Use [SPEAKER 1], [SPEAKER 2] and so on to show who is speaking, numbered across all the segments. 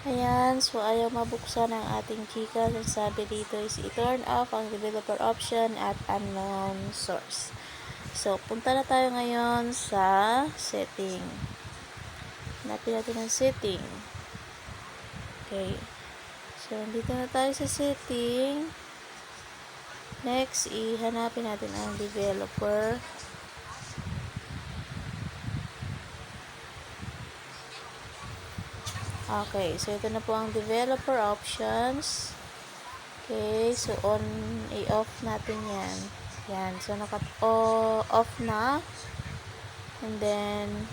[SPEAKER 1] Ayan, so ayaw mabuksan ang ating GCash. Ang sabi dito is i-turn off ang developer option at unknown source. So, punta na tayo ngayon sa setting. Hanapin natin ang setting. Okay. So, dito na tayo sa setting. Next, ihanapin natin ang developer. Okay, so ito na po ang developer options. Okay, so i-off natin yan. Yan, so off na. And then,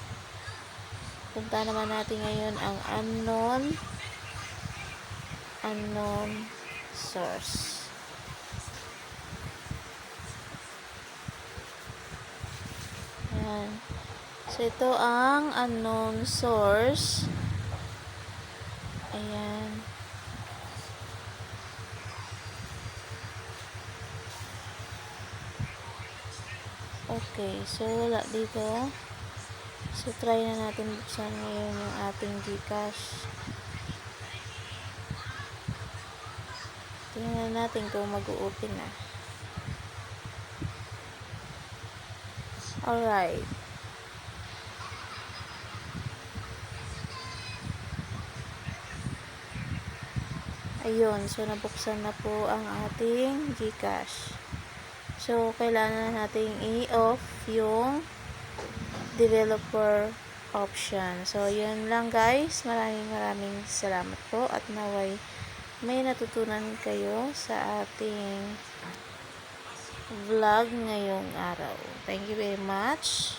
[SPEAKER 1] punta naman natin ngayon ang unknown source. Yan. So, ito ang unknown source. Ayan. Okay, so wala dito. So, try na natin buksan ngayon yung ating GCash. Tingnan natin kung mag-open na. Alright. Ayun, so nabuksan na po ang ating GCash. So, kailangan nating i-off yung developer option. So, yun lang guys. Maraming salamat po at naway may natutunan kayo sa ating vlog ngayong araw. Thank you very much.